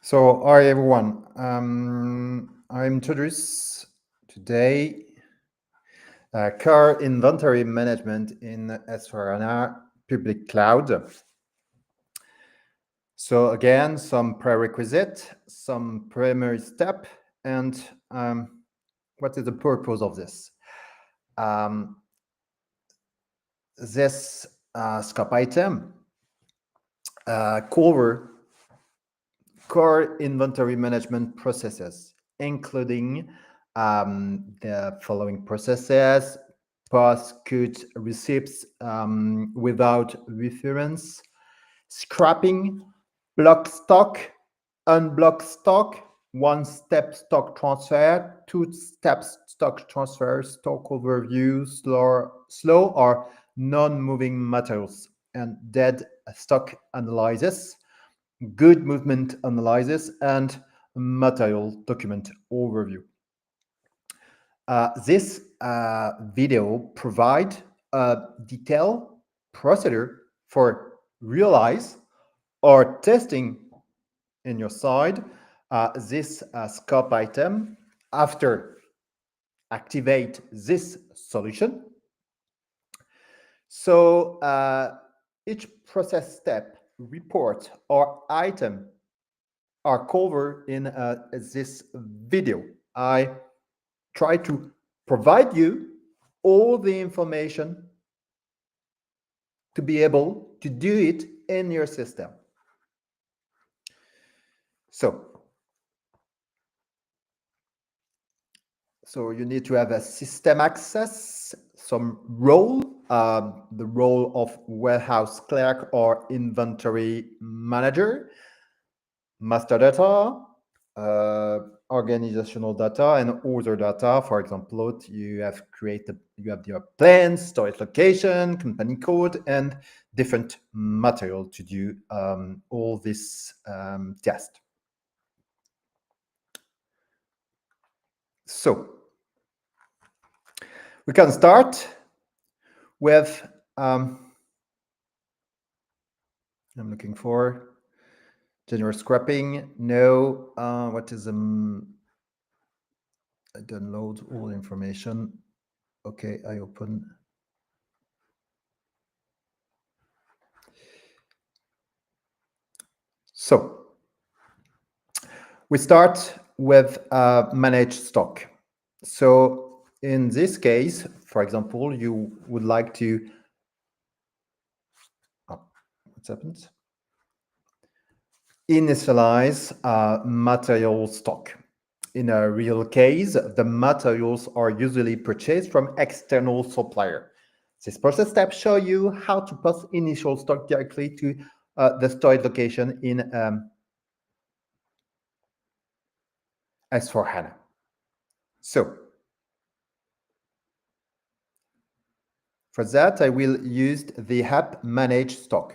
So, hi everyone. I introduce today car inventory management in S4HANA public cloud. So again, some prerequisite, some primary step, and what is the purpose of this? This scope item cover core inventory management processes, including the following processes: post-cut receipts without reference, scrapping, block stock, unblock stock, one-step stock transfer, two-step stock transfer, stock overview, slow or non-moving materials, and dead stock analysis, good movement analysis, and material document overview. This video provides a detailed procedure for realize or testing in your side this scope item after activate this solution. So each process step, report, or item are covered in this video. I try to provide you all the information to be able to do it in your system. So you need to have a system access, some role, the role of warehouse clerk or inventory manager, master data, organizational data, and other data. For example, you have your plans, storage location, company code, and different material to do all this test. So we can start with I'm looking for general scrapping. No, what is I download all information. Okay, I open. So we start with manage stock. So in this case, for example, you would like to what's happened? Initialize material stock. In a real case, the materials are usually purchased from external supplier. This process step shows you how to pass initial stock directly to the storage location in S4HANA. So for that, I will use the app manage stock.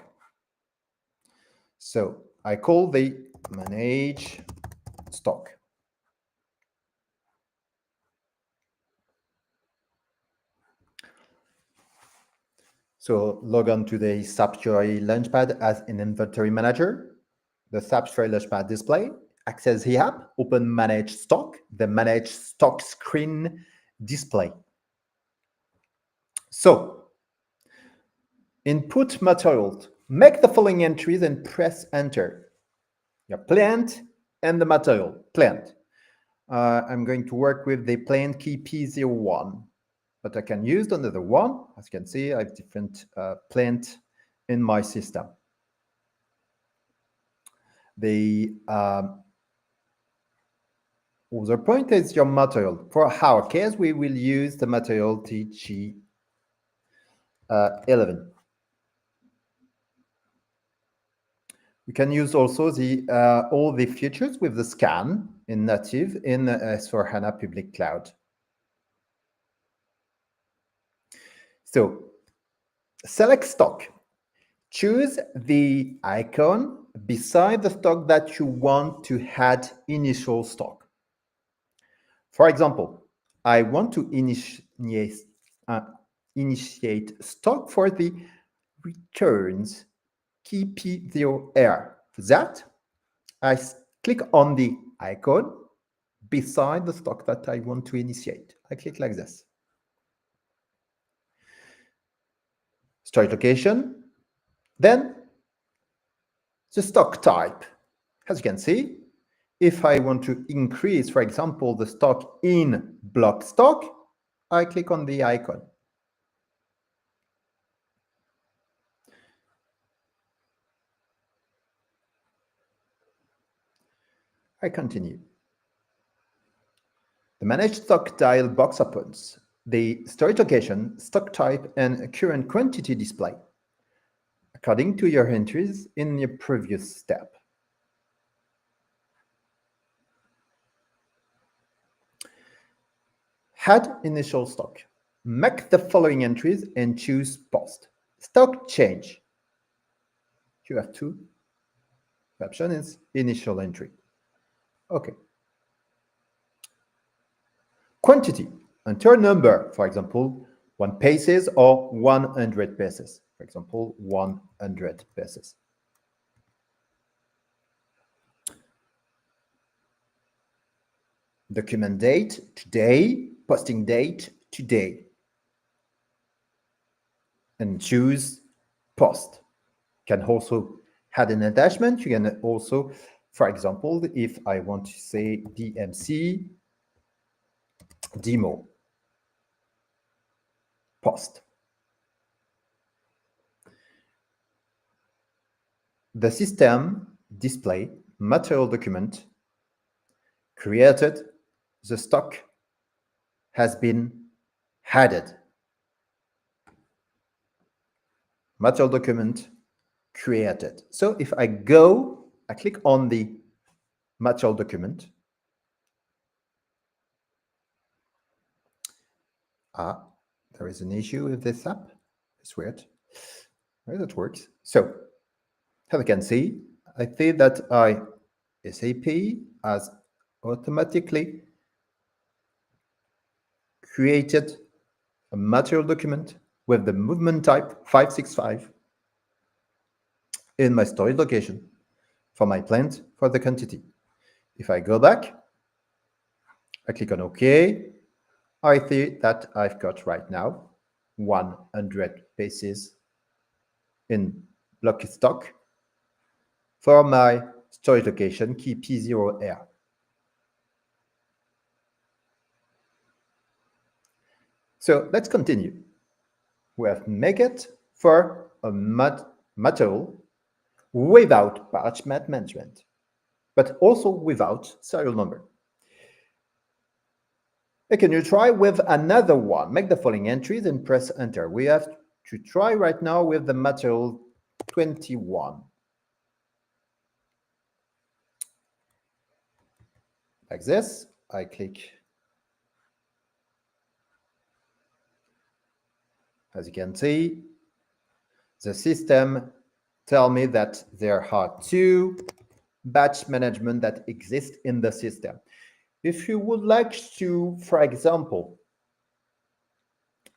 So I call the manage stock. So log on to the SAP Fiori Launchpad as an inventory manager. The SAP Fiori Launchpad display. Access the app. Open Manage Stock. The Manage Stock screen display. So input materials. Make the following entries and press Enter. Your plant and the material. Plant. I'm going to work with the plant key P01. But I can use another one. As you can see, I have different plant in my system. The other point is your material. For our case, we will use the material TG11. We can use also the all the features with the scan in native in S4HANA public cloud. So select stock. Choose the icon beside the stock that you want to add initial stock. For example, I want to initiate stock for the returns key P0R. For that, I click on the icon beside the stock that I want to initiate. I click like this. Storage location, then the stock type. As you can see, if I want to increase, for example, the stock in block stock, I click on the icon. I continue. The Manage Stock dial box opens. The storage location, stock type, and current quantity display, according to your entries in your previous step. Add initial stock. Make the following entries and choose post. Stock change. You have two. The option is initial entry. Okay. Quantity. Enter number, for example, 1 pieces or 100 pieces. For example, 100 pieces. Document date, today. Posting date, today. And choose post. You can also add an attachment. You can also, for example, if I want to say DMC demo post. The system display material document created, the stock has been added. Material document created. So if I click on the material document. There is an issue with this app. It's weird. Well, that works. So, as you can see, I see that SAP has automatically created a material document with the movement type 565 in my storage location for my plant for the quantity. If I go back, I click on OK, I see that I've got right now 100 pieces in block stock for my storage location key P0R. So let's continue. We have make it for a material without batch management, but also without serial number. Can you try with another one? Make the following entries and press enter. We have to try right now with the material 21. Like this, I click. As you can see, the system tells me that there are 2 batch management that exist in the system. If you would like to, for example,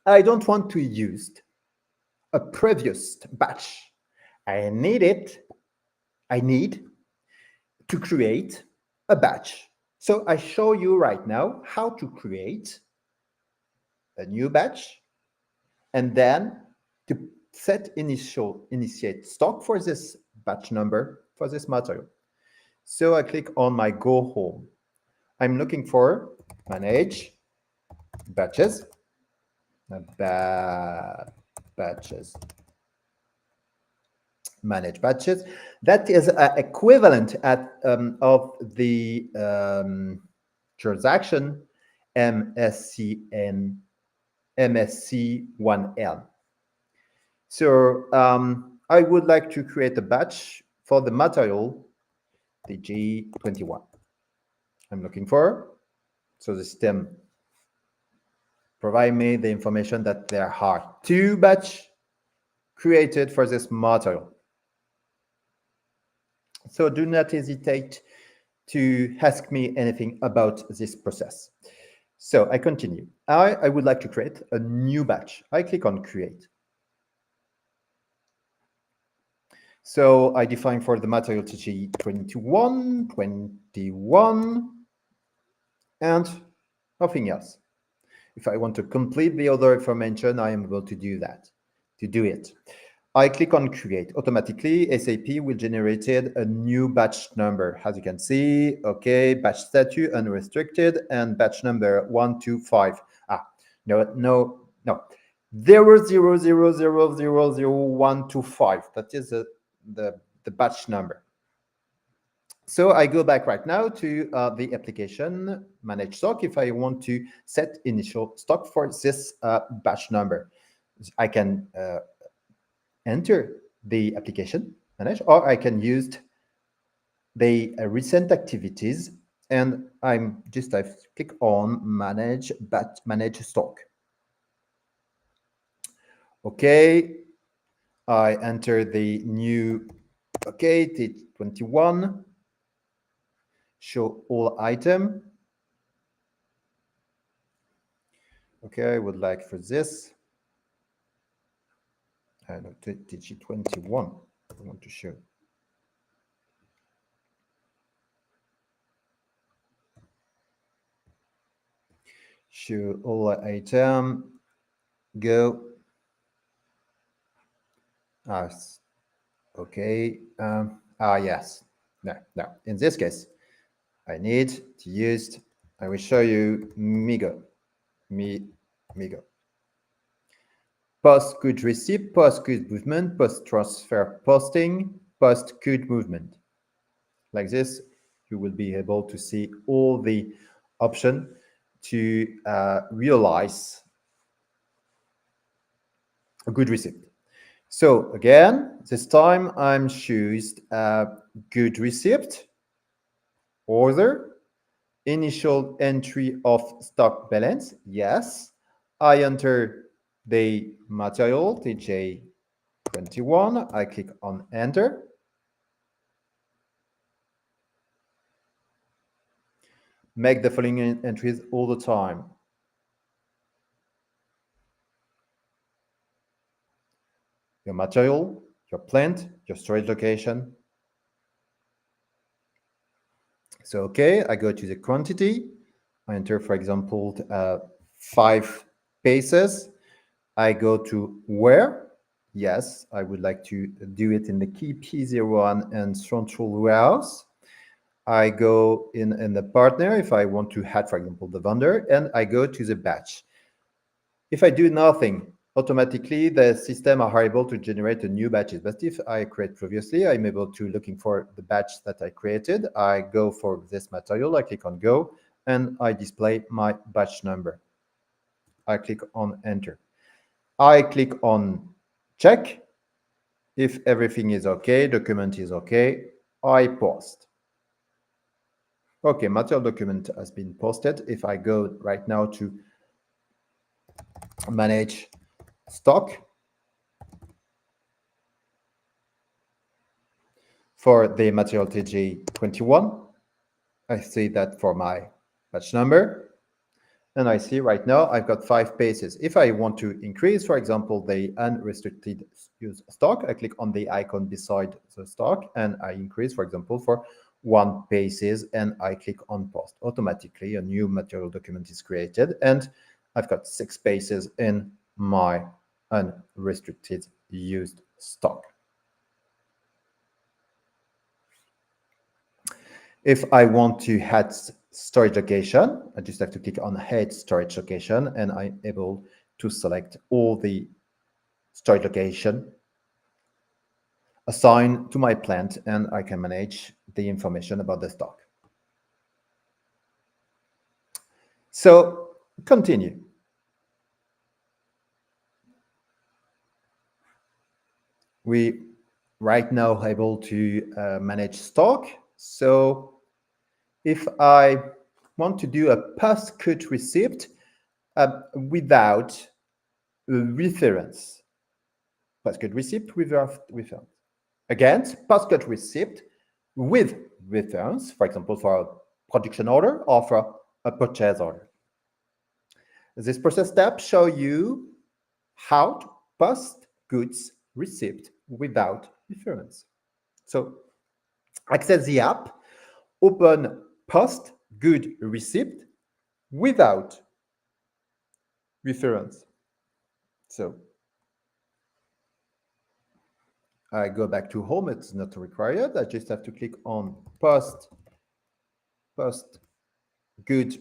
I don't want to use a previous batch. I need to create a batch. So I show you right now how to create a new batch and then to set initiate stock for this batch number for this material. So I click on my go home. I'm looking for manage batches, manage batches. That is equivalent of the transaction MSC1L. So I would like to create a batch for the material, the G21. I'm looking for, so the system provide me the information that there are 2 batch created for this material. So do not hesitate to ask me anything about this process. So I continue. I would like to create a new batch. I click on create. So I define for the material TG 21, 21, and nothing else. If I want to complete the other information, I am able to do that, to do it. I click on create. Automatically, SAP will generate a new batch number. As you can see, okay, batch status unrestricted and batch number 125. No. 000000125. That is the batch number. So I go back right now to the application, manage stock. If I want to set initial stock for this batch number, I can enter the application, manage, or I can use the recent activities, and I click on manage stock. Okay, I enter the new, okay, T21, show all item. Okay, I would like for this, I know, TG21, I want to show. Show all item, go. Okay, yes, no. In this case, I need to use, I will show you Migo. Post code receipt, post code movement, post transfer posting, post code movement. Like this, you will be able to see all the options to realize a good receipt. So again, this time I'm choose good receipt, order, initial entry of stock balance. Yes, I enter the material TJ21. I click on enter. Make the following entries all the time. Your material, your plant, your storage location. So, okay, I go to the quantity. I enter, for example, 5 pieces. I go to where. Yes, I would like to do it in the key P01 and central warehouse. I go in the partner if I want to add, for example, the vendor, and I go to the batch. If I do nothing, automatically the system are able to generate a new batches. But if I create previously, I'm able to looking for the batch that I created. I go for this material, I click on go, and I display my batch number. I click on enter. I click on check. If everything is okay, document is okay, I post. Okay, material document has been posted. If I go right now to manage stock, for the material TG21, I see that for my batch number, and I see right now I've got 5 pieces. If I want to increase, for example, the unrestricted use stock, I click on the icon beside the stock, and I increase, for example, for 1 pieces, and I click on post. Automatically, a new material document is created, and I've got 6 pieces in my unrestricted used stock. If I want to add storage location, I just have to click on add storage location, and I'm able to select all the storage location assigned to my plant, and I can manage the information about the stock. So continue. We right now able to manage stock. So if I want to do a post-cut receipt without reference, post-cut receipt without reference. Again, post-cut receipt with reference, for example, for a production order or for a purchase order. This process step show you how to post goods receipt without reference. So access the app, open post good receipt without reference. So I go back to home, it's not required. I just have to click on post good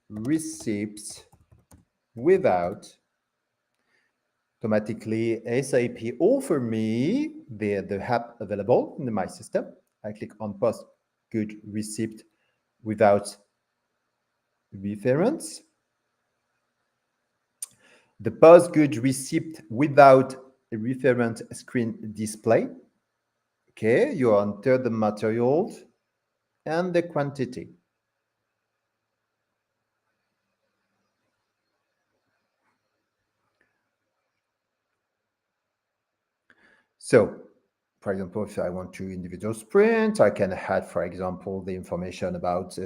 receipts without. Automatically SAP offer me the app available in my system. I click on post good receipt without reference. The post good receipt without a reference screen display. Okay, you enter the materials and the quantity. So, for example, if I want to individual sprint, I can add, for example, the information about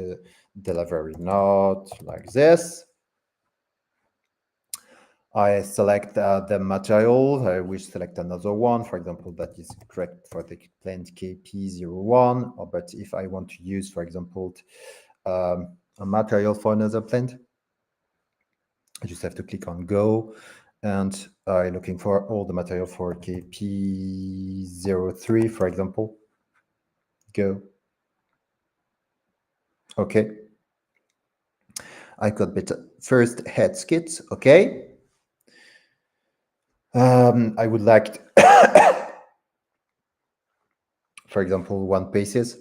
delivery note like this. I select the material, I will select another one, for example, that is correct for the plant KP01, but if I want to use, for example, a material for another plant, I just have to click on go, and I'm looking for all the material for KP03, for example. Go. Okay. I got better first head skits. Okay. I would like, for example, one pieces.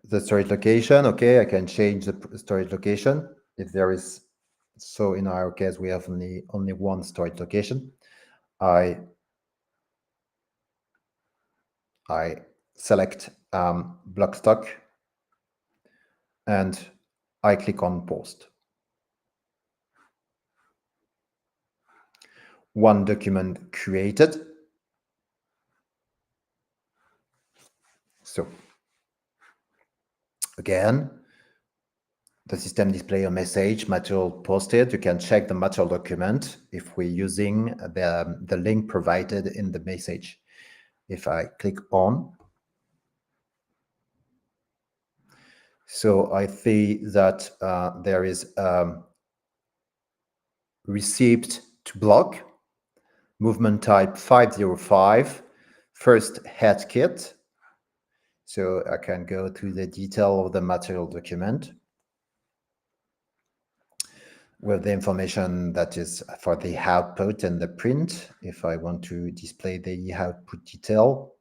The storage location. Okay, I can change the storage location if there is. So in our case, we have only one storage location. I select block stock and I click on post. One document created. So again, the system display a message, material posted. You can check the material document if we're using the link provided in the message. If I click on, so I see that there is received to block, movement type 505, first head kit. So I can go to the detail of the material document with the information that is for the output and the print. If I want to display the output detail.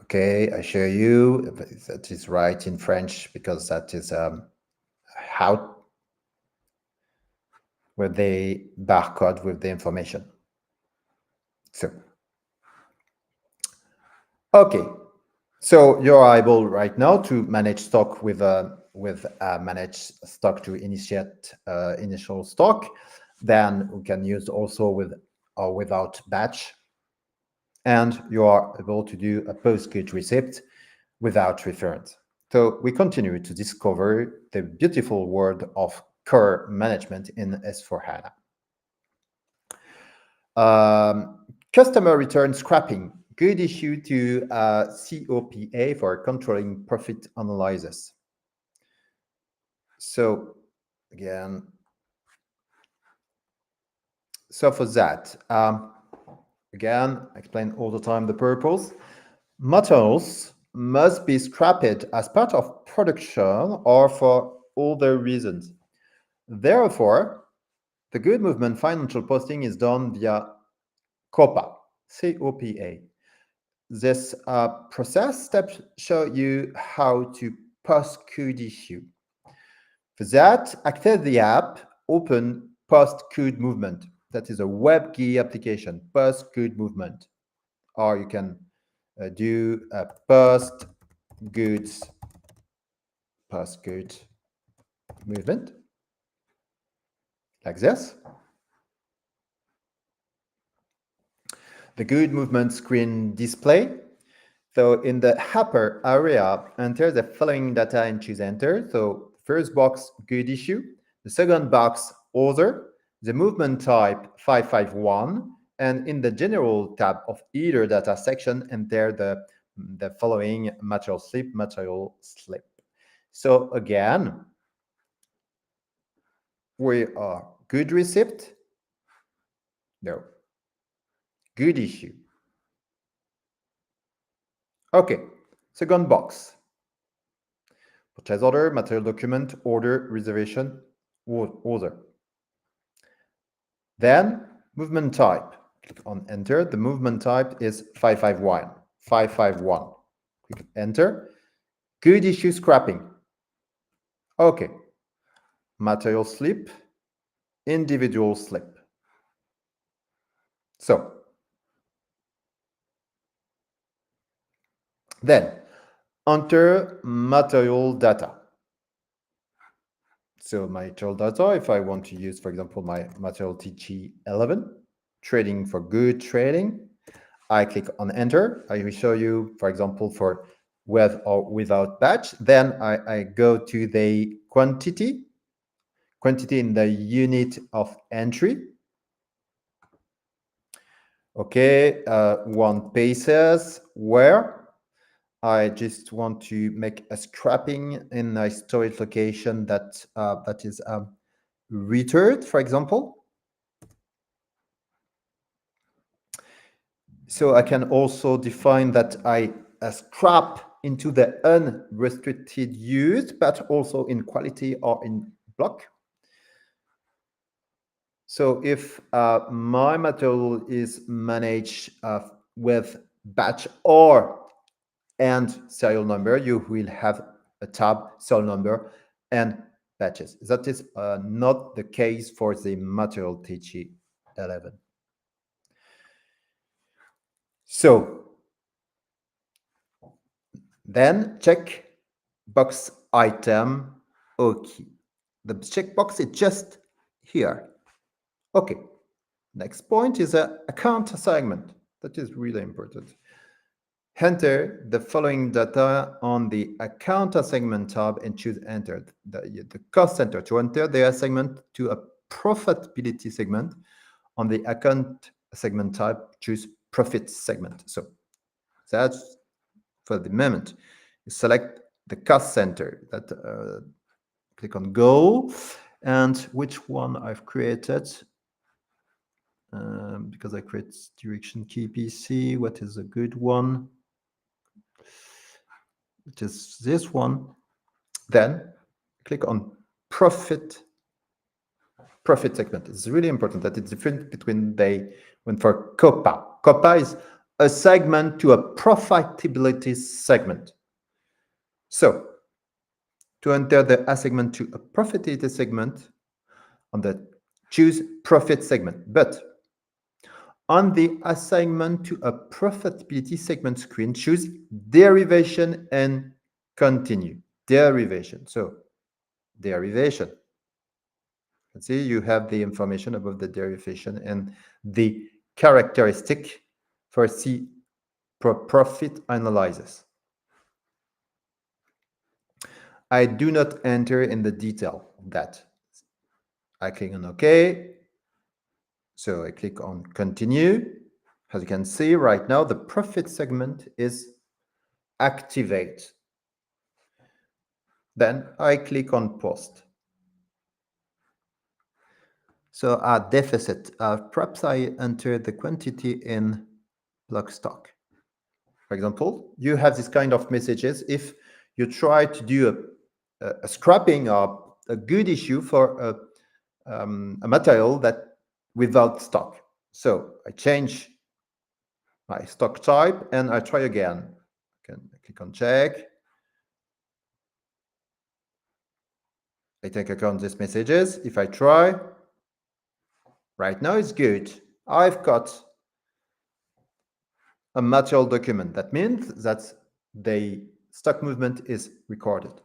Okay, I show you that is right in French because that is how with the barcode with the information. So, okay, so you're able right now to manage stock with manage stock to initiate initial stock. Then we can use also with or without batch, and you are able to do a post-good receipt without reference. So we continue to discover the beautiful world of core management in S4HANA. Customer return scrapping, good issue to COPA for controlling profit analysis. So again, so for that, again, I explain all the time the purpose. Materials must be scrapped as part of production or for other reasons. Therefore, the good movement financial posting is done via COPA, COPA. This process steps show you how to post code issue. For that, access the app, open post code movement. That is a WebGUI application, post code movement. Or you can do a post good movement like this. The good movement screen display. So in the upper area, enter the following data and choose enter. So first box, good issue. The second box, other. The movement type, 551. And in the general tab of either data section, enter the following material slip. So again, we are good receipt. No. Good issue. Okay. Second box. Purchase order, material document, order, reservation, order. Then movement type. Click on enter. The movement type is 551. 551. Click enter. Good issue scrapping. Okay. Material slip, individual slip. So then enter material data. So my material data, if I want to use, for example, my material TG11, trading for good trading, I click on enter. I will show you, for example, for with or without batch. Then I go to the quantity in the unit of entry. Okay, 1 paces, where I just want to make a scrapping in a storage location that is returned, for example. So I can also define that I scrap into the unrestricted use, but also in quality or in block. So if my material is managed with batch or and serial number, you will have a tab serial number and batches. That is not the case for the material TG11. So then check box item. Okay, the checkbox is just here. Okay, next point is a account assignment. That is really important. Enter the following data on the account assignment tab and choose enter the cost center. To enter the assignment to a profitability segment on the account segment tab, choose profit segment. So that's for the moment. You select the cost center. That click on go, and which one I've created. Because I create direction key PC. What is a good one? It is this one. Then click on profit segment. It's really important that it's different between when for COPA. COPA is a segment to a profitability segment. So to enter the A segment to a profitability segment, on the choose profit segment. But on the assignment to a profitability segment screen, choose derivation and continue. Derivation. So derivation. Let's see, you have the information about the derivation and the characteristic for C profit analysis. I do not enter in the detail of that. I click on OK. So I click on continue. As you can see right now, the profit segment is activate. Then I click on post. So our deficit, perhaps I enter the quantity in block stock. For example, you have this kind of messages if you try to do a scrapping or a good issue for a material that without stock. So I change my stock type and I try again. I can click on check. I take account these messages. If I try, right now it's good. I've got a material document. That means that the stock movement is recorded.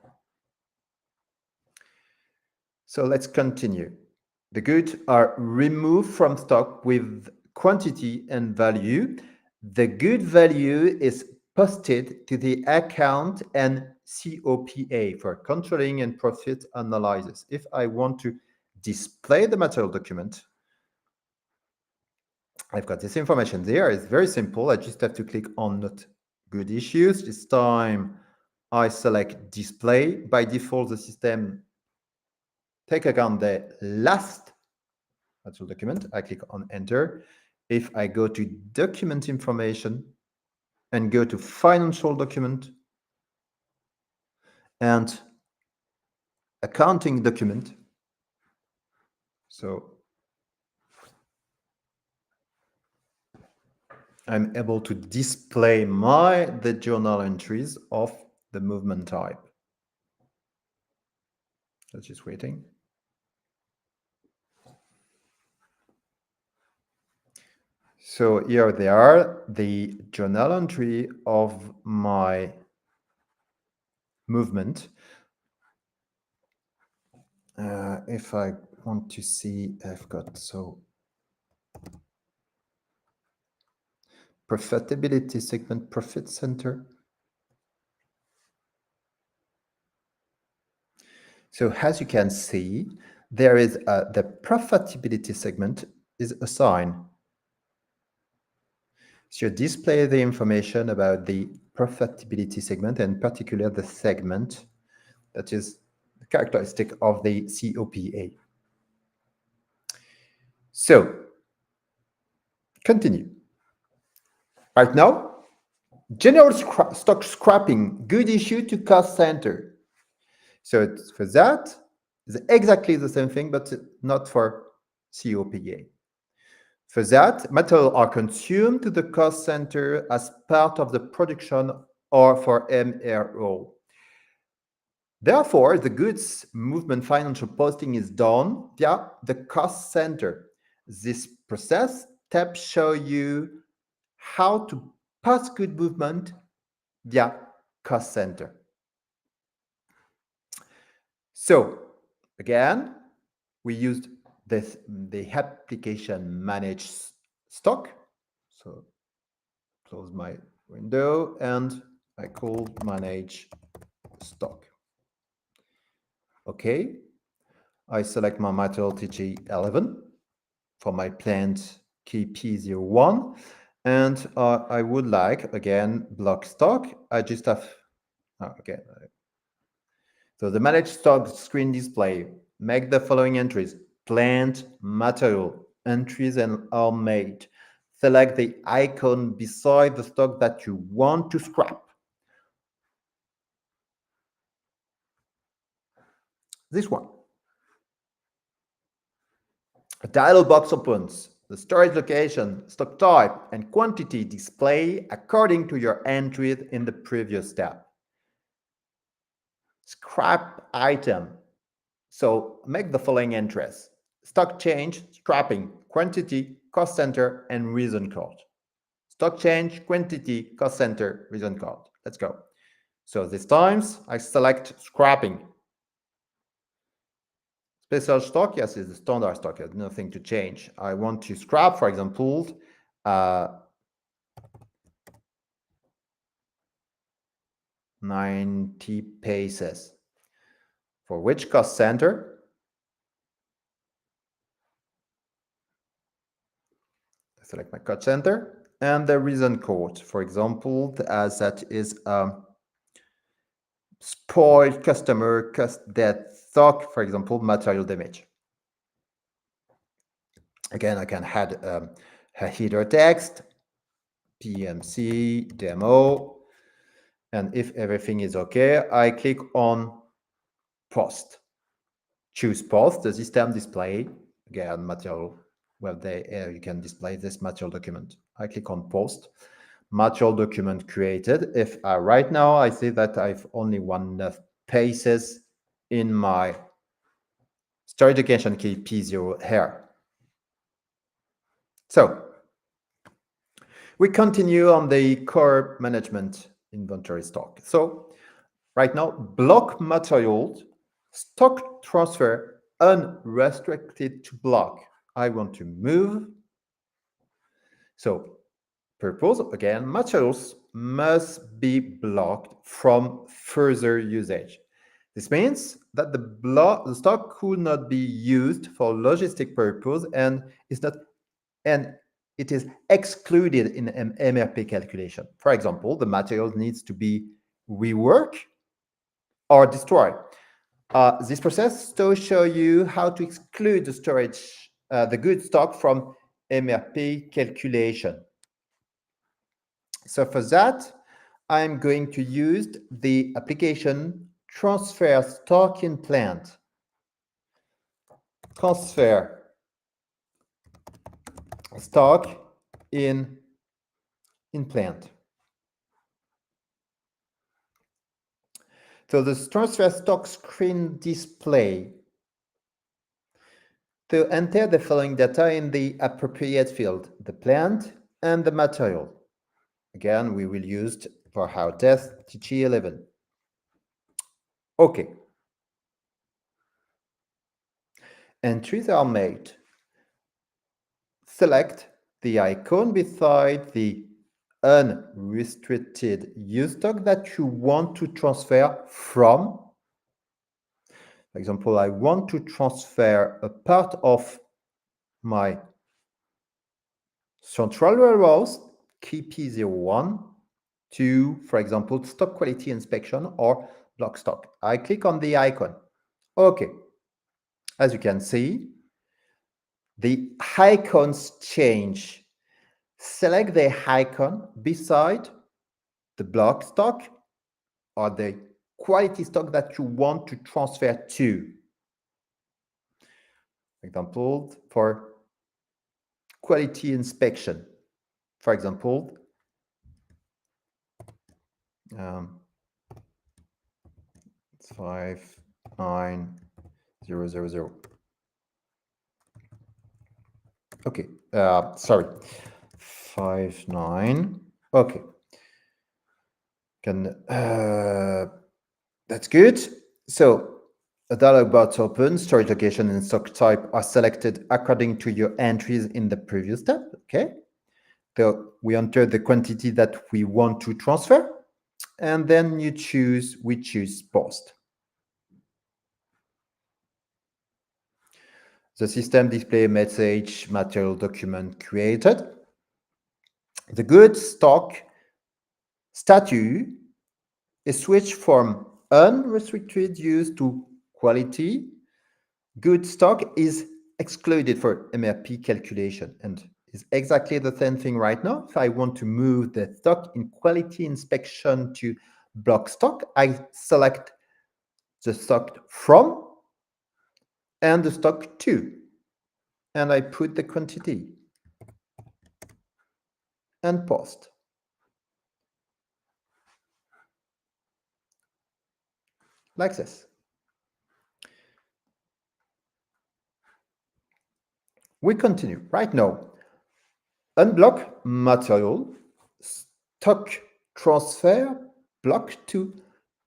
So let's continue. The goods are removed from stock with quantity and value. The good value is posted to the account and COPA for controlling and profit analysis. If I want to display the material document, I've got this information there. It's very simple. I just have to click on Not Good Issues. This time I select Display. By default, the system take account the last material document. I click on Enter. If I go to Document Information and go to Financial Document and Accounting Document, so I'm able to display the journal entries of the movement type. That's just waiting. So here they are, the journal entry of my movement. If I want to see, I've got profitability segment, profit center. So as you can see, there is the profitability segment is assigned. So you display the information about the profitability segment, and in particular the segment that is the characteristic of the COPA. So continue. Right now, general stock scrapping, good issue to cost center. So for that, it's exactly the same thing, but not for COPA. For that, materials are consumed to the cost center as part of the production or for MRO. Therefore, the goods movement financial posting is done via the cost center. This process steps show you how to post good movement via cost center. So again, we used the application manage stock. So close my window and I call manage stock. Okay, I select my material TG11 for my plant KP01, and I would like again block stock. I just have okay. So the manage stock screen display, make the following entries: plant, material, entries and are made. Select the icon beside the stock that you want to scrap. This one. A dialog box opens. The storage location, stock type, and quantity display according to your entries in the previous step. Scrap item. So make the following entries: stock change, scrapping, quantity, cost center, and reason code. Stock change, quantity, cost center, reason code. Let's go. So this times I select scrapping. Special stock, yes, is the standard stock. There's nothing to change. I want to scrap, for example, 90 pieces. For which cost center? I select my cost center and the reason code. For example, as that is spoiled customer dead stock, for example, material damage. Again, I can add a header text, PMC, demo, and if everything is okay, I click on post. Choose post, the system display, again, material, well, you can display this material document. I click on post, material document created. If right now I see that I've only one pages in my storage location key P0 here. So we continue on the core management inventory stock. So right now, block materials, stock transfer unrestricted to block. I want to move. So purpose, again, materials must be blocked from further usage. This means that the stock could not be used for logistic purpose and it is excluded in an MRP calculation. For example, the material needs to be reworked or destroyed. This process to show you how to exclude the storage, the good stock from MRP calculation. So for that, I'm going to use the application transfer stock in plant. Transfer stock in plant. So the transfer stock screen display to enter the following data in the appropriate field, the plant and the material. Again, we will use for our test TG11. Okay. Entries are made. Select the icon beside the unrestricted use stock that you want to transfer from. For example, I want to transfer a part of my central warehouse, key P01, to, for example, stock quality inspection or block stock. I click on the icon. Okay. As you can see, the icons change. Select the icon beside the block stock or the quality stock that you want to transfer to. For example, for quality inspection, for example, 59000. Okay, sorry, 59. Okay, that's good. So a dialog box opens, storage location and stock type are selected according to your entries in the previous step. Okay, so we enter the quantity that we want to transfer, and then we choose post. The system display message material document created. The good stock status is switched from unrestricted use to quality. Good stock is excluded for MRP calculation and is exactly the same thing right now. If I want to move the stock in quality inspection to block stock, I select the stock from and the stock to, and I put the quantity and post. Like this. We continue right now. Unblock material, stock transfer, block to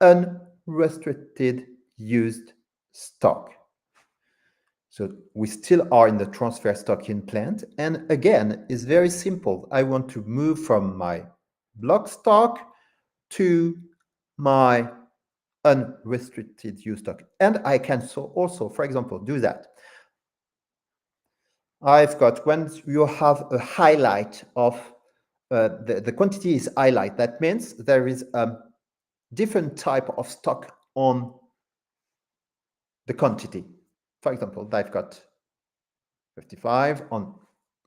unrestricted used stock. So we still are in the transfer stock in plant. And again, it's very simple. I want to move from my block stock to my unrestricted use stock. And I can also, for example, do that. I've got, when you have a highlight of the quantity is highlight, that means there is a different type of stock on the quantity. For example, I've got 55 on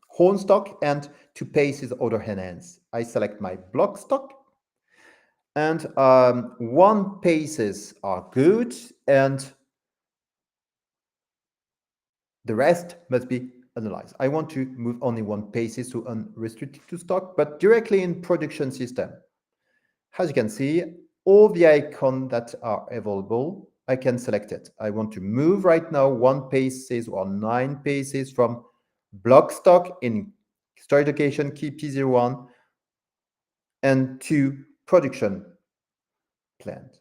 whole stock and 2 paces order hands. I select my block stock and 1 paces are good and the rest must be analyzed. I want to move only 1 paces to unrestricted to stock, but directly in production system. As you can see, all the icons that are available, I can select it. I want to move right now 1 paces or 9 paces from block stock in storage location key P01 and to production plant.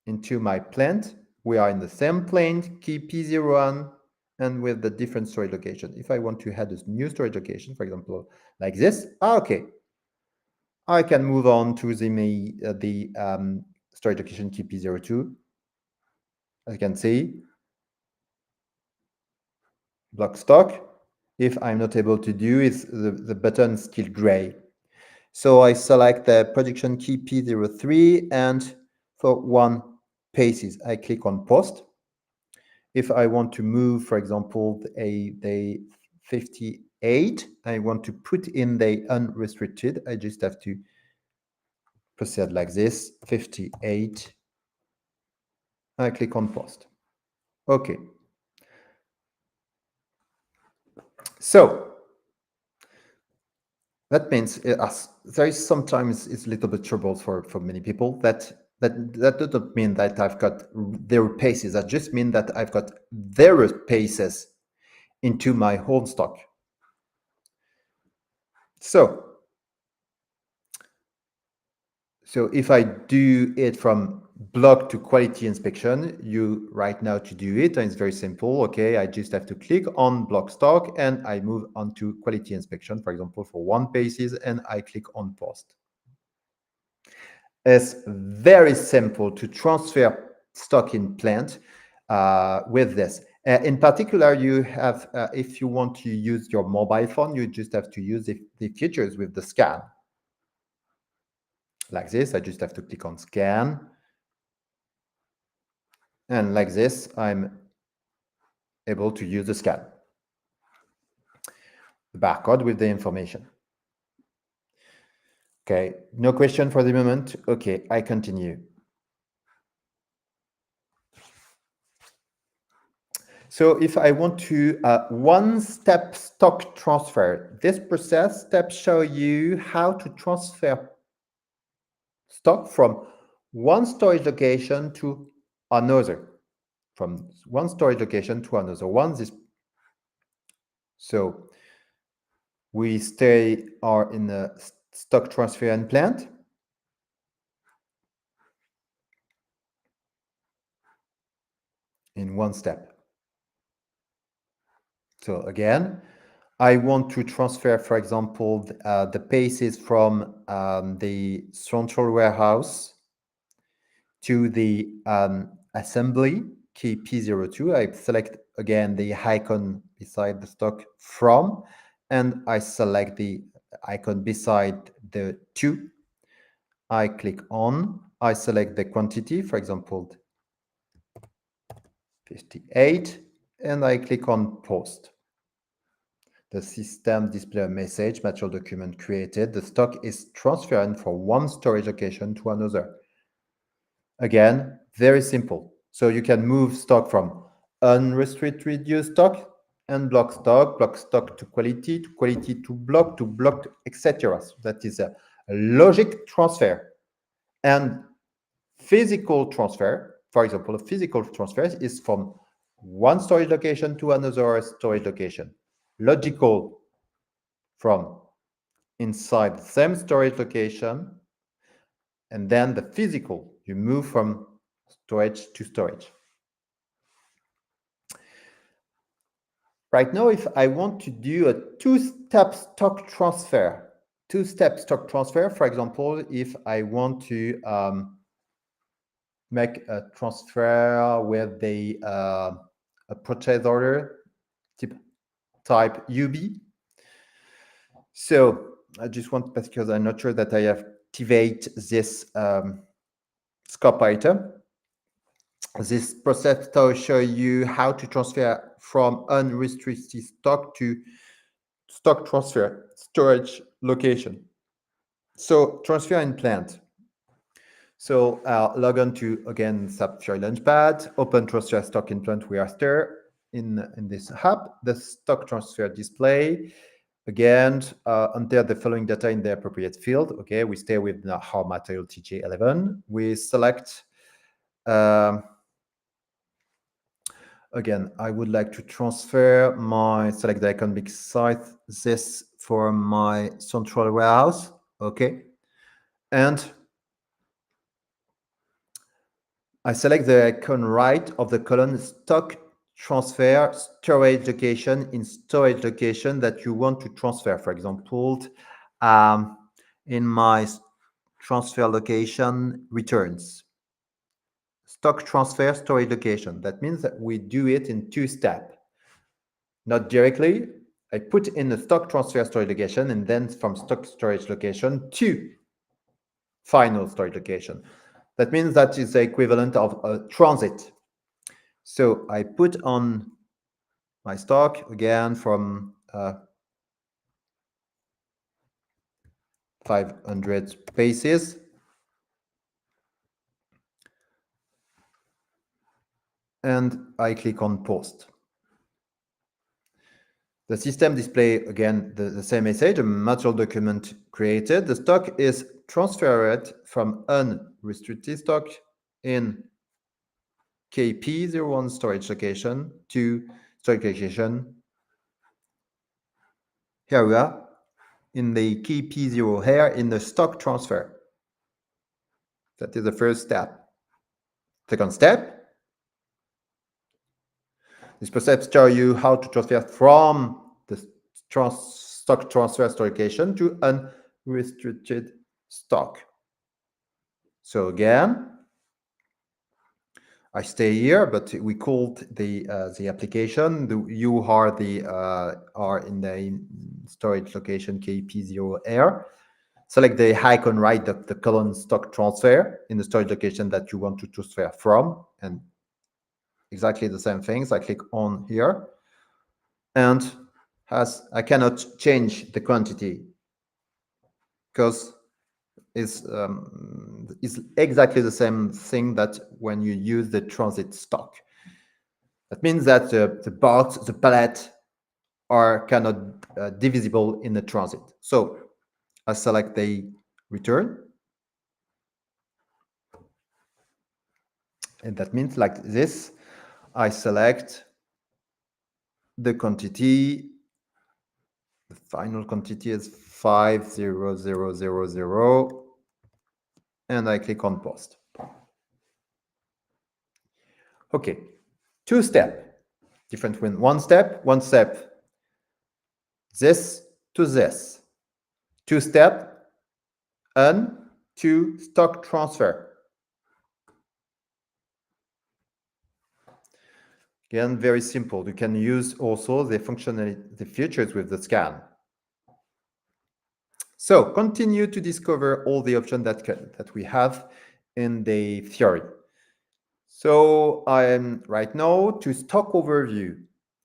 Into my plant, we are in the same plant, key P01, and with the different storage location. If I want to add a new storage location, for example, like this, okay. I can move on to the storage location key P02. As you can see, block stock. If I'm not able to do it, the button is still gray. So I select the production key P03, and for 1 paces, I click on post. If I want to move, for example, the 58, I want to put in the unrestricted, I just have to proceed like this, 58, I click on post. Okay. So that means there is sometimes it's a little bit trouble for many people that doesn't mean that I've got their paces. That just mean that I've got their paces into my whole stock. So if I do it from block to quality inspection, you right now to do it, and it's very simple. Okay, I just have to click on block stock and I move on to quality inspection, for example, for 1 paces, and I click on post. It's very simple to transfer stock in plant with this. In particular, you have, if you want to use your mobile phone, you just have to use the features with the scan. Like this, I just have to click on scan. And like this, I'm able to use the scan. The barcode with the information. Okay, no question for the moment. Okay, I continue. So if I want to one-step stock transfer, this process steps show you how to transfer stock from one storage location to another. From one storage location to another one. So we are in the stock transfer and plant. In one step. So again, I want to transfer, for example, the paces from the central warehouse to the assembly key P02. I select again the icon beside the stock from, and I select the icon beside the to. I click on, I select the quantity, for example, 58, and I click on post. The system displays a message, material document created. The stock is transferred from one storage location to another. Again, very simple. So you can move stock from unrestricted reduced stock, unblock stock to quality to block, etc. So that is a logic transfer. And physical transfer, for example, a physical transfer is from one storage location to another storage location. Logical from inside the same storage location, and then the physical, you move from storage to storage. Right now, if I want to do a two-step stock transfer, for example, if I want to make a transfer with a purchase order type UB. So I just want, because I'm not sure that I activate this scope item. This process will show you how to transfer from unrestricted stock to stock transfer storage location. So transfer in plant. So log on to, again, SAP Fiori Launchpad, open transfer stock in plant register in this app, the stock transfer display. Again, enter the following data in the appropriate field. Okay, we stay with our material TJ11. We select, again, I would like to transfer select the icon beside this for my central warehouse. Okay, and I select the icon right of the column stock transfer storage location in storage location that you want to transfer. For example, in my transfer location returns. Stock transfer storage location. That means that we do it in two steps. Not directly. I put in the stock transfer storage location and then from stock storage location to final storage location. That means that is the equivalent of a transit. So I put on my stock again from 500 paces. And I click on post. The system display again the same message, a material document created. The stock is transferred from unrestricted stock in KP01 storage location to storage location. Here we are in the KP0 here in the stock transfer. That is the first step. Second step, this process shows you how to transfer from the stock transfer storage location to unrestricted stock. So again, I stay here, but we called the application. You are in the storage location KP0R. Select the icon right of the column stock transfer in the storage location that you want to transfer from, and exactly the same things. I click on here, and as I cannot change the quantity because it's exactly the same thing that when you use the transit stock. That means that the box, the palette are cannot divisible in the transit. So I select the return. And that means like this, I select the quantity. The final quantity is 50000, and I click on post. Okay, two step, different with one step, this to this, two step, and to stock transfer. Again, very simple. You can use also the functionality, the features with the scan. So continue to discover all the options that we have in the theory. So I am right now to stock overview.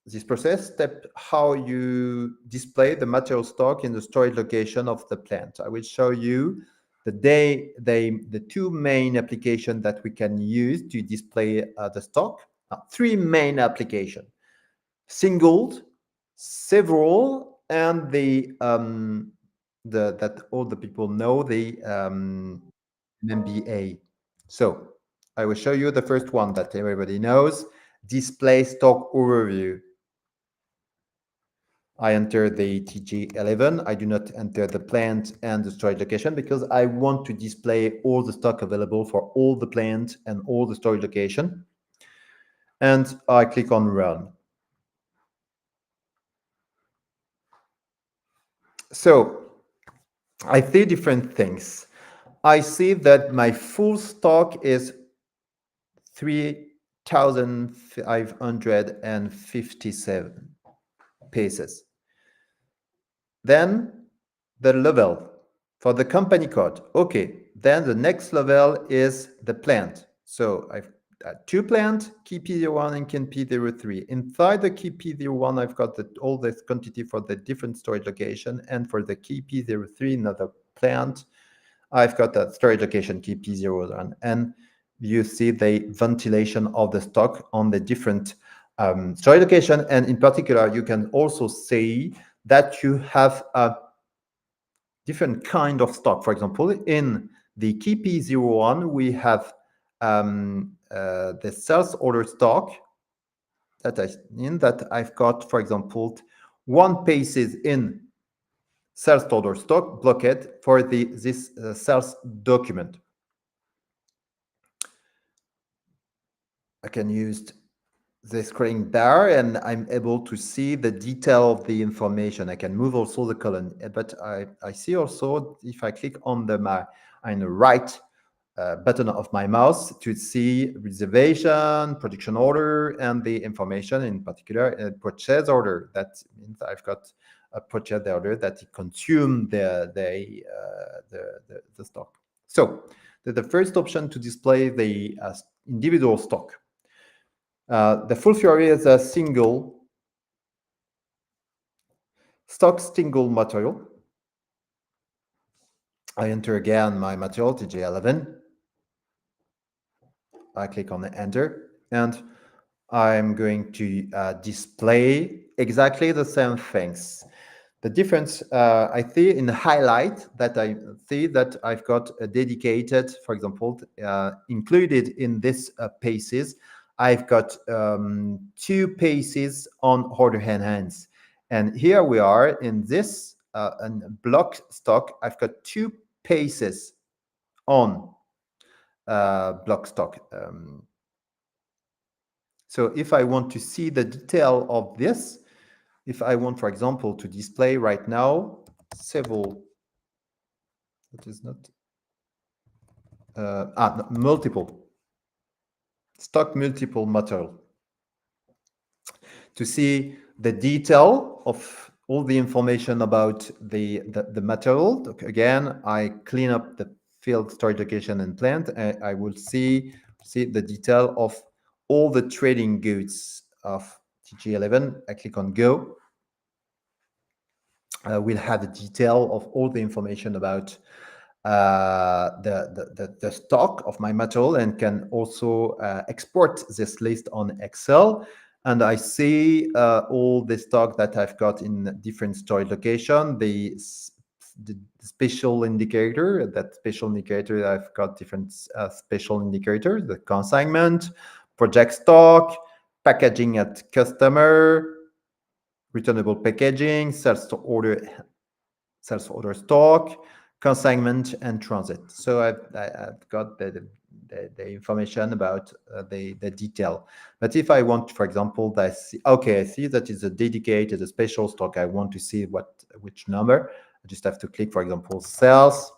This process step how you display the material stock in the storage location of the plant. I will show you the two main applications that we can use to display the stock. Three main applications: singled, several, and that all the people know, the MBA. So I will show you the first one that everybody knows: display stock overview. I enter the TG11. I do not enter the plant and the storage location because I want to display all the stock available for all the plant and all the storage location. And I click on run. So I see different things. I see that my full stock is 3,557 pieces. Then the level for the company code. Okay, then the next level is the plant. So I've two plant, KP01 and KP03. Inside the KP01, I've got all this quantity for the different storage location, and for the KP03, another plant, I've got that storage location KP01, and you see the ventilation of the stock on the different storage location. And in particular, you can also see that you have a different kind of stock. For example, in the KP01, we have the sales order stock that I've got, for example, one pieces in sales order stock blocked for this sales document. I can use the scrolling bar, and I'm able to see the detail of the information. I can move also the column, but I see also if I click on the right button of my mouse to see reservation, production order, and the information, in particular purchase order. That means I've got a purchase order that consume the stock. So the first option to display the individual stock. The full theory is a single stock, single material. I enter again my material, TJ11. I click on the enter, and I'm going to display exactly the same things. The difference I see in the highlight that I see that I've got a dedicated, for example, included in this paces, I've got 2 paces on order enhance. And here we are in this block stock. I've got 2 paces on block stock. So if I want to see the detail of this, if I want, for example, to display right now several, that is not, no, multiple, stock multiple material, to see the detail of all the information about the material. Again, I clean up the field, storage location, and plant. I will see the detail of all the trading goods of TG11. I click on go. We'll have the detail of all the information about the stock of my material, and can also export this list on Excel. And I see all the stock that I've got in different storage location, the special indicator, I've got different special indicators, the consignment, project stock, packaging at customer, returnable packaging, sales order stock, consignment, and transit. So I've got the information about the detail. But if I want, for example, I see that is a dedicated, a special stock. I want to see which number. I just have to click, for example, sales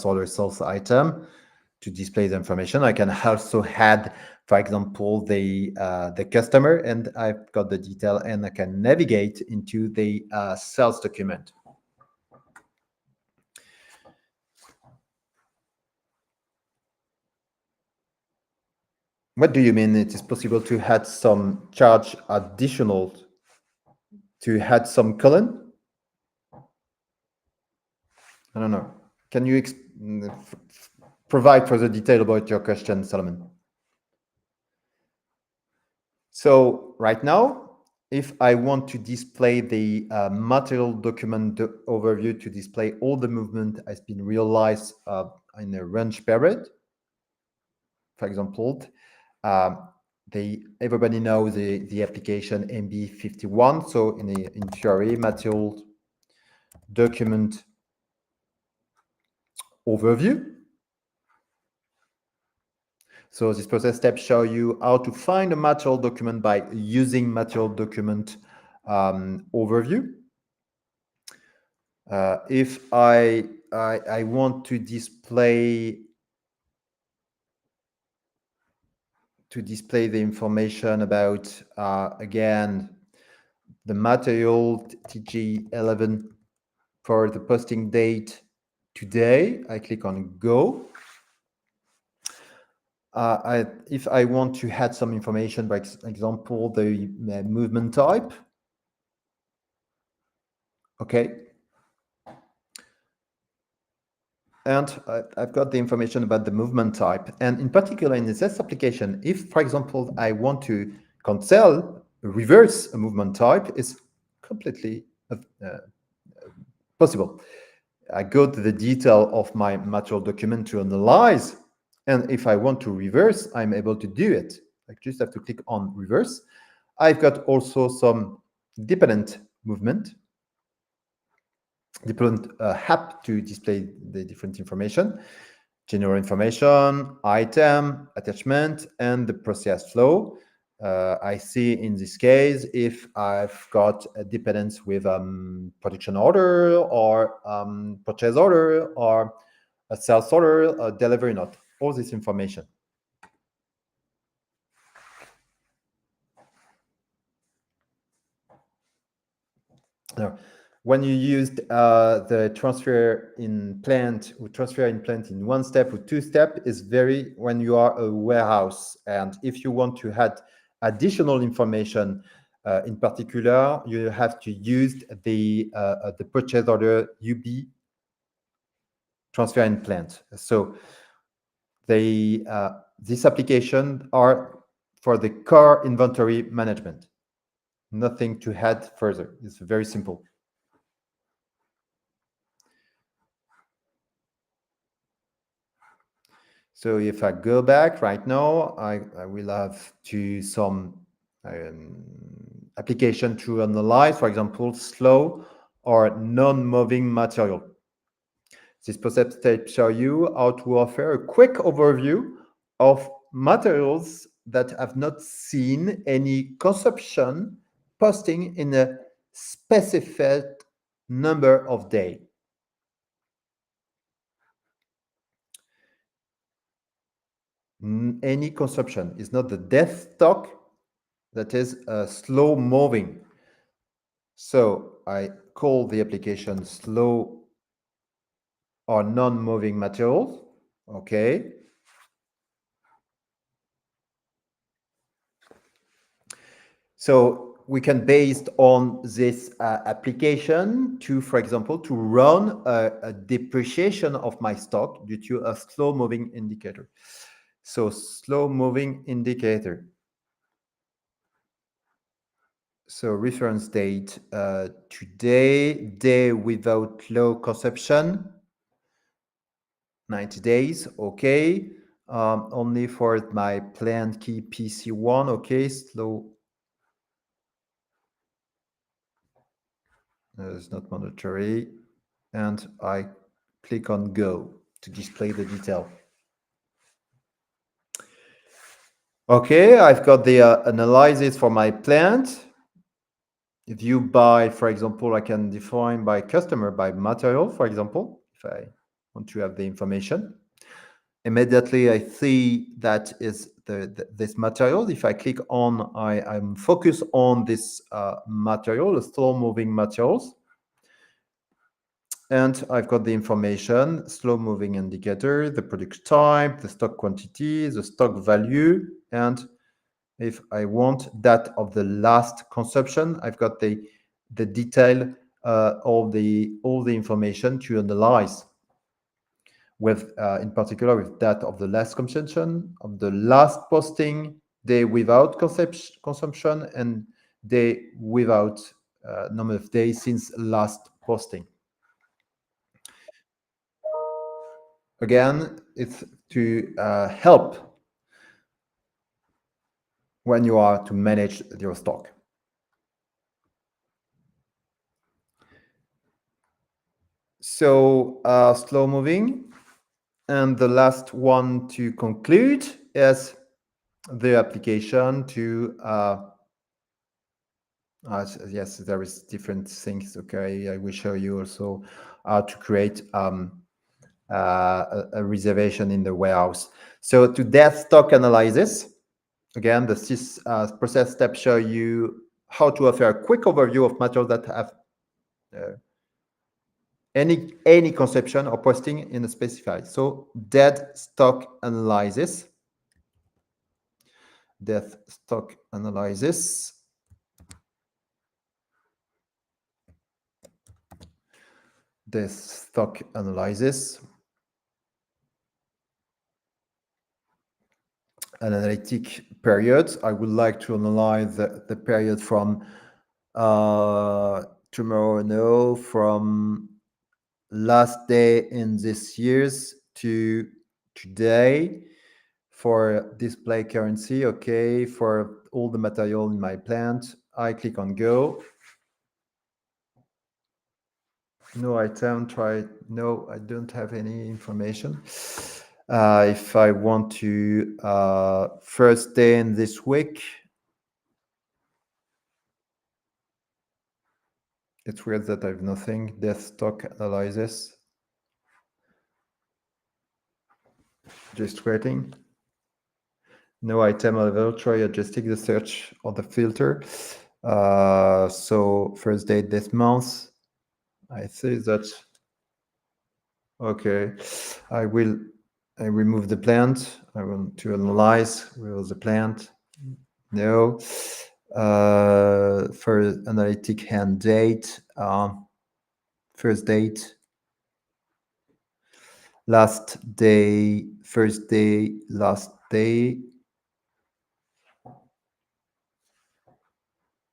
order, sales item, to display the information. I can also add, for example, the customer, and I've got the detail, and I can navigate into the sales document. What do you mean it is possible to add some charge additional, to add some column? I don't know. Can you provide further detail about your question, Solomon? So right now, if I want to display the material document overview, to display all the movement has been realized in a range period, for example, everybody knows the application MB51. So in theory, material document overview. So this process steps show you how to find a material document by using material document overview. If I want to display the information about again the material TG11 for the posting date today, I click on go. If I want to add some information, by example, the movement type, okay. And I've got the information about the movement type. And in particular, in this application, if, for example, I want to cancel, reverse a movement type, is completely possible. I go to the detail of my material document to analyze. And if I want to reverse, I'm able to do it. I just have to click on reverse. I've got also some dependent movement, dependent app to display the different information. general information, item, attachment, and the process flow. I see in this case if I've got a dependence with production order or purchase order or a sales order, a delivery note, all this information. Now, when you used the transfer in plant in one step or two step is very when you are a warehouse, and if you want to add additional information, in particular, you have to use the purchase order UB transfer in plant. So they this application are for the core inventory management. Nothing to add further. It's very simple. So if I go back right now, I will have to some application to analyze, for example, slow or non-moving material. This process step show you how to offer a quick overview of materials that have not seen any consumption posting in a specified number of days. Any consumption is not the death stock that is slow moving. So I call the application slow or non-moving materials. Okay. So we can, based on this application, to, for example, to run a depreciation of my stock due to a slow moving indicator. So slow moving indicator. So reference date today, day without low consumption, 90 days, okay. Only for my planned key PC1, okay, slow. It's not mandatory. And I click on go to display the detail. Okay, I've got the analysis for my plant. If you buy, for example, I can define by customer, by material, for example, if I want to have the information. Immediately I see that is this material. If I click on, I'm focused on this material, the slow moving materials. And I've got the information, slow moving indicator, the product type, the stock quantity, the stock value, and if I want that of the last consumption, I've got the detail all the information to analyze with in particular with that of the last consumption, of the last posting, day without consumption, and day without number of days since last posting. Again, it's to help when you are to manage your stock. So slow moving. And the last one to conclude is the application to, yes, there is different things. Okay, I will show you also how to create a reservation in the warehouse. So to that stock analysis, again, this process step show you how to offer a quick overview of materials that have any conception or posting in a specified. So dead stock analysis. Death stock analysis. Death stock analysis. An analytic period. I would like to analyze the period from tomorrow, no, from last day in this year's to today for display currency. Okay, for all the material in my plant, I click on go. No item, try, no, I don't have any information. If I want to first day in this week, it's weird that I have nothing. Death stock analysis. Just waiting. No item level. Try adjusting the search or the filter. So first date this month. I see that. Okay, I remove the plant. I want to analyze. Remove the plant. No. For analytic hand date. First date. Last day. First day. Last day.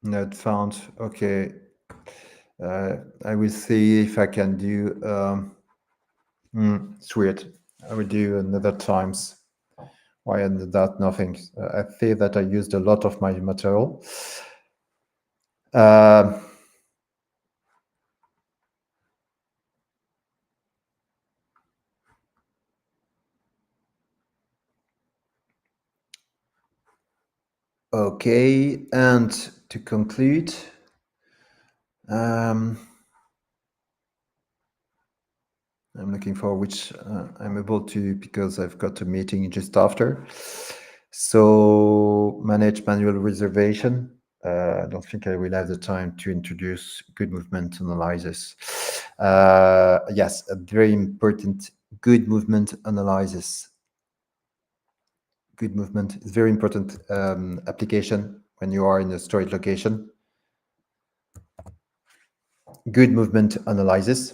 Not found. Okay. I will see if I can do. It's weird. I will do another times. Why ended that? Nothing. I feel that I used a lot of my material. Okay, and to conclude, I'm looking for which I'm able to, because I've got a meeting just after. So manage manual reservation. I don't think I will have the time to introduce good movement analysis. Yes, a very important good movement analysis. Good movement is very important application when you are in a storage location. Good movement analysis.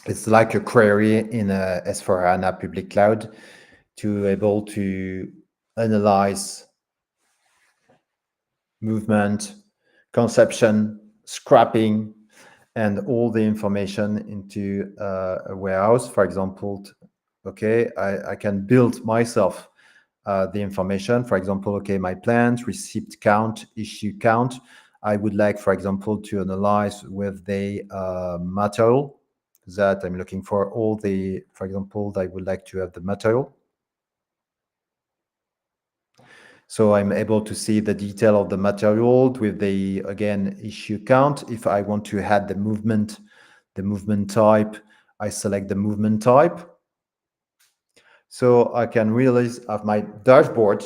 It's like a query in a S4HANA public cloud to able to analyze movement, conception, scrapping, and all the information into a warehouse. For example, okay, I can build myself the information. For example, okay, my plant, receipt count, issue count. I would like, for example, to analyze with the material that I'm looking for. All the, for example, I would like to have the material. So I'm able to see the detail of the material with the, again, issue count. If I want to add the movement type, I select the movement type. So I can really have my dashboard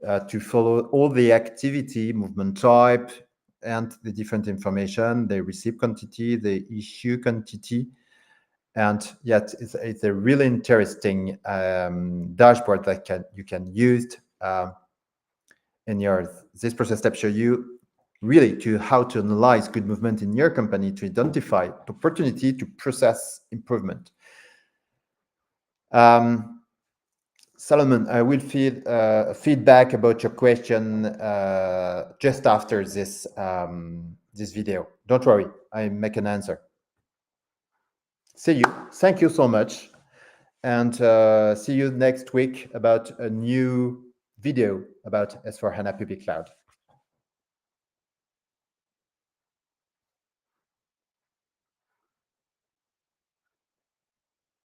to follow all the activity, movement type, and the different information, the receipt quantity, the issue quantity. And yet it's a really interesting dashboard that you can use in this process step show you really to how to analyze good movement in your company to identify the opportunity to process improvement. Solomon, I will feedback about your question just after this this video. Don't worry, I make an answer. See you. Thank you so much. And see you next week about a new video about S4HANA Public Cloud.